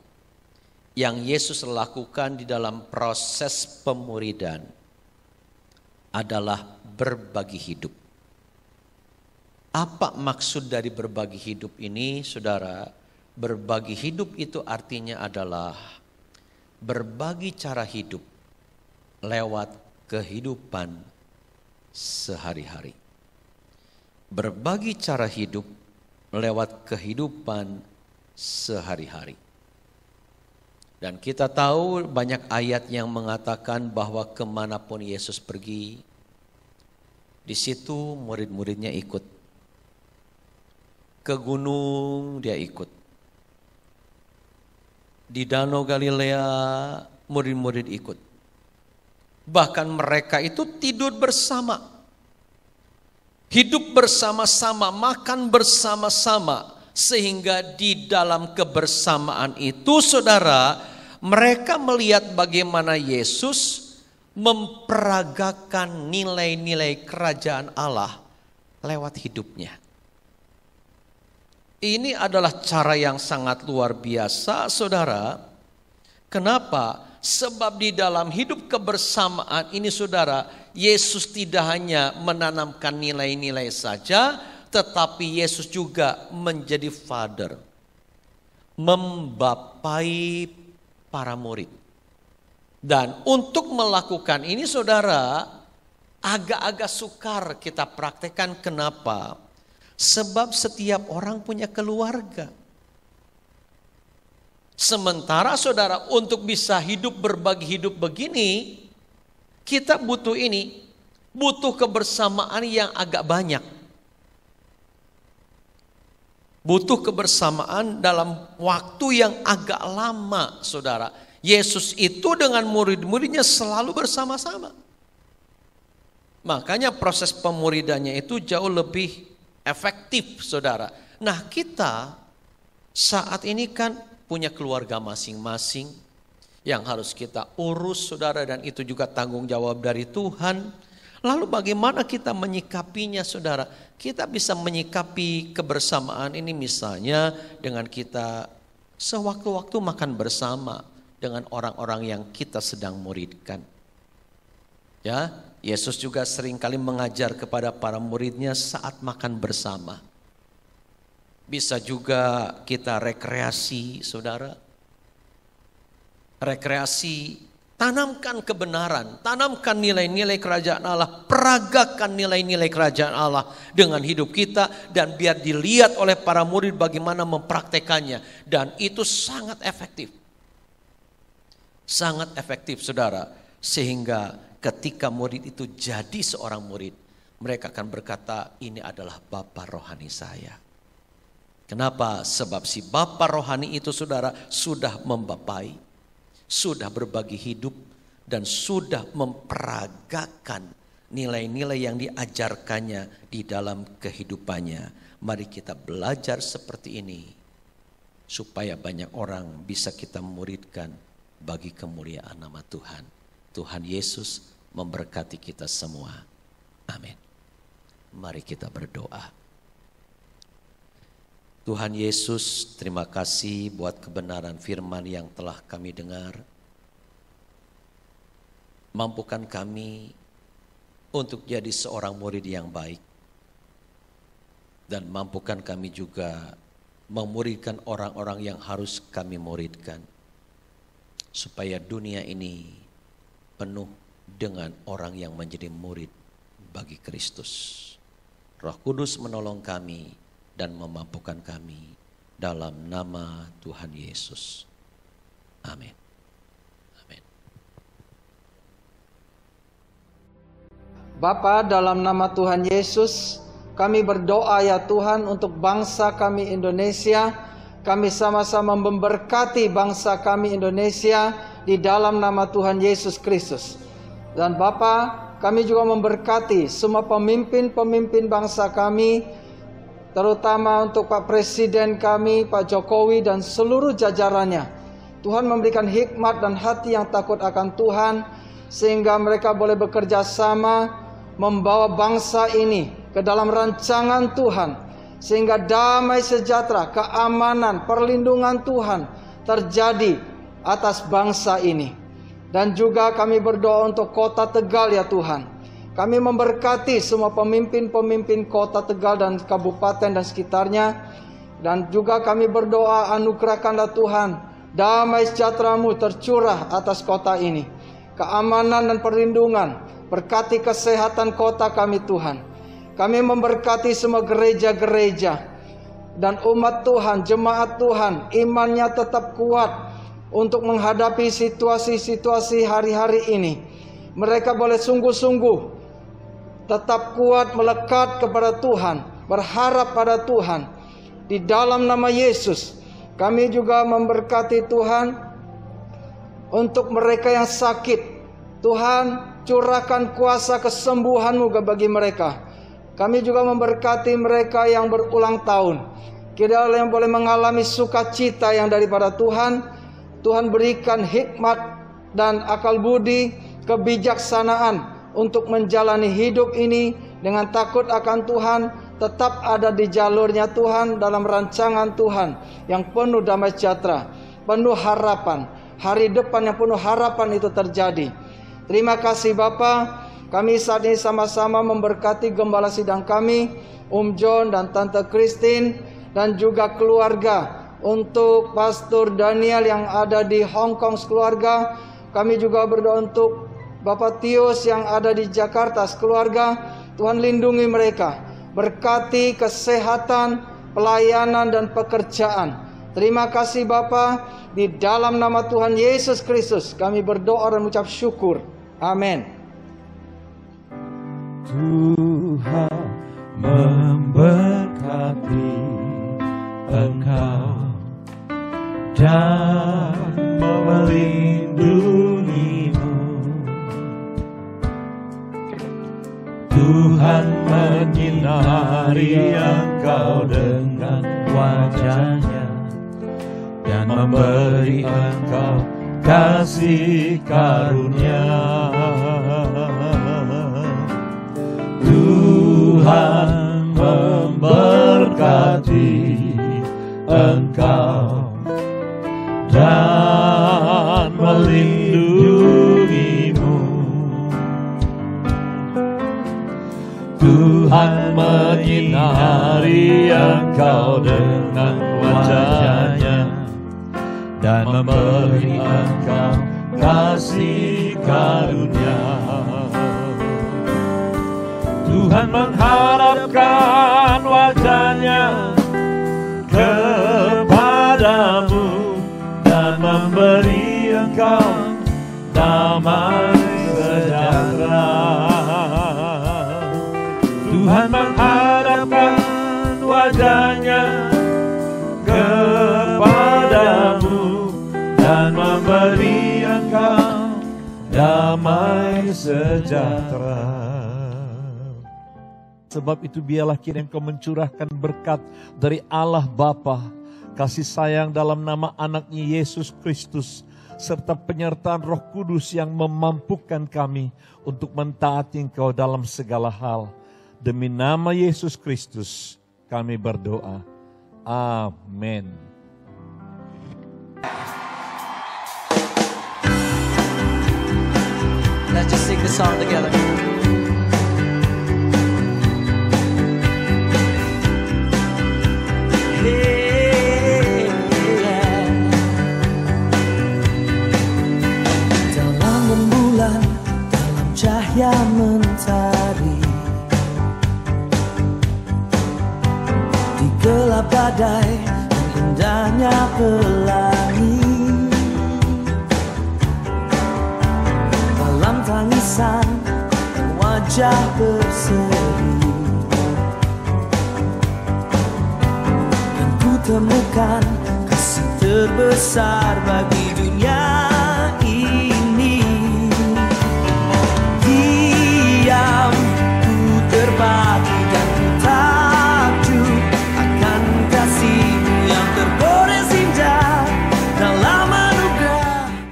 yang Yesus lakukan di dalam proses pemuridan adalah berbagi hidup. Apa maksud dari berbagi hidup ini, saudara? Berbagi hidup itu artinya adalah berbagi cara hidup lewat kehidupan sehari-hari. Berbagi cara hidup lewat kehidupan sehari-hari. Dan kita tahu banyak ayat yang mengatakan bahwa kemanapun Yesus pergi, di situ murid-muridnya ikut. Ke gunung dia ikut. Di Danau Galilea murid-murid ikut. Bahkan mereka itu tidur bersama. Hidup bersama-sama, makan bersama-sama. Sehingga di dalam kebersamaan itu saudara, mereka melihat bagaimana Yesus memperagakan nilai-nilai kerajaan Allah lewat hidupnya. Ini adalah cara yang sangat luar biasa, saudara. Kenapa? Sebab di dalam hidup kebersamaan ini, saudara, Yesus tidak hanya menanamkan nilai-nilai saja, tetapi Yesus juga menjadi father, membapai para murid. Dan untuk melakukan ini, saudara, agak-agak sukar kita praktekkan. Kenapa? Sebab setiap orang punya keluarga. Sementara saudara, untuk bisa hidup berbagi hidup begini, kita butuh ini, butuh kebersamaan yang agak banyak. Butuh kebersamaan dalam waktu yang agak lama, saudara. Yesus itu dengan murid-muridnya selalu bersama-sama. Makanya proses pemuridannya itu jauh lebih efektif, saudara. Nah, kita saat ini kan punya keluarga masing-masing yang harus kita urus, saudara, dan itu juga tanggung jawab dari Tuhan. Lalu bagaimana kita menyikapinya, saudara? Kita bisa menyikapi kebersamaan ini misalnya dengan kita sewaktu-waktu makan bersama dengan orang-orang yang kita sedang muridkan. Ya, Yesus juga seringkali mengajar kepada para muridnya saat makan bersama. Bisa juga kita rekreasi, saudara. Rekreasi, tanamkan kebenaran, tanamkan nilai-nilai kerajaan Allah, peragakan nilai-nilai kerajaan Allah dengan hidup kita, dan biar dilihat oleh para murid bagaimana mempraktekannya. Dan itu sangat efektif. Sangat efektif, saudara. Sehingga ketika murid itu jadi seorang murid, mereka akan berkata, ini adalah Bapa rohani saya. Kenapa? Sebab si Bapa rohani itu, saudara, sudah membapai, sudah berbagi hidup, dan sudah memperagakan nilai-nilai yang diajarkannya di dalam kehidupannya. Mari kita belajar seperti ini, supaya banyak orang bisa kita muridkan bagi kemuliaan nama Tuhan. Tuhan Yesus memberkati kita semua. Amin. Mari kita berdoa. Tuhan Yesus, terima kasih buat kebenaran firman yang telah kami dengar. Mampukan kami untuk jadi seorang murid yang baik. Dan mampukan kami juga memuridkan orang-orang yang harus kami muridkan. Supaya dunia ini penuh dengan orang yang menjadi murid bagi Kristus. Roh Kudus menolong kami dan memampukan kami dalam nama Tuhan Yesus. Amin. Amin. Bapa, dalam nama Tuhan Yesus, kami berdoa ya Tuhan untuk bangsa kami Indonesia. Kami sama-sama memberkati bangsa kami Indonesia di dalam nama Tuhan Yesus Kristus. Dan Bapa, kami juga memberkati semua pemimpin-pemimpin bangsa kami, terutama untuk Pak Presiden kami, Pak Jokowi dan seluruh jajarannya. Tuhan memberikan hikmat dan hati yang takut akan Tuhan, sehingga mereka boleh bekerja sama membawa bangsa ini ke dalam rancangan Tuhan, sehingga damai sejahtera, keamanan, perlindungan Tuhan terjadi atas bangsa ini. Dan juga kami berdoa untuk kota Tegal ya Tuhan. Kami memberkati semua pemimpin-pemimpin kota Tegal dan kabupaten dan sekitarnya. Dan juga kami berdoa, anugerahkanlah Tuhan damai sejahtera-Mu tercurah atas kota ini. Keamanan dan perlindungan, berkati kesehatan kota kami Tuhan. Kami memberkati semua gereja-gereja dan umat Tuhan, jemaat Tuhan, imannya tetap kuat untuk menghadapi situasi-situasi hari-hari ini. Mereka boleh sungguh-sungguh tetap kuat melekat kepada Tuhan, berharap pada Tuhan. Di dalam nama Yesus, kami juga memberkati Tuhan untuk mereka yang sakit. Tuhan, curahkan kuasa kesembuhan-Mu bagi mereka. Kami juga memberkati mereka yang berulang tahun. Kiranya yang boleh mengalami sukacita yang daripada Tuhan. Tuhan berikan hikmat dan akal budi, kebijaksanaan untuk menjalani hidup ini dengan takut akan Tuhan, tetap ada di jalurnya Tuhan dalam rancangan Tuhan yang penuh damai sejahtera, penuh harapan. Hari depan yang penuh harapan itu terjadi. Terima kasih Bapa. Kami saat ini sama-sama memberkati gembala sidang kami, John dan Tante Christine, dan juga keluarga. Untuk Pastor Daniel yang ada di Hong Kong sekeluarga. Kami juga berdoa untuk Bapak Tius yang ada di Jakarta sekeluarga. Tuhan lindungi mereka. Berkati kesehatan, pelayanan dan pekerjaan. Terima kasih Bapa. Di dalam nama Tuhan Yesus Kristus kami berdoa dan mengucap syukur. Amin. Tuhan memberkati Engkau dan melindungimu. Tuhan menyinari engkau dengan wajah-Nya dan memberi engkau kasih karunia. Tuhan memberkati engkau dan melindungimu. Tuhan menyinari engkau dengan wajah-Nya dan memberi engkau kasih karunia. Tuhan mengharapkan wajah-Nya kepadamu dan memberi engkau damai sejahtera. Tuhan mengharapkan wajah-Nya kepadamu dan memberi engkau damai sejahtera. Sebab itu biarlah kiranya Engkau mencurahkan berkat dari Allah Bapa, kasih sayang dalam nama anaknya Yesus Kristus, serta penyertaan Roh Kudus yang memampukan kami untuk mentaati Engkau dalam segala hal. Demi nama Yesus Kristus kami berdoa. Amin. Let's just sing the song together. Hey, yeah. Dalam rembulan, dalam cahaya mentari, di gelap badai dan indahnya pelangi, dalam tangisan dan wajah berseri, dan ku temukan kasih terbesar bagi dunia ini. Diam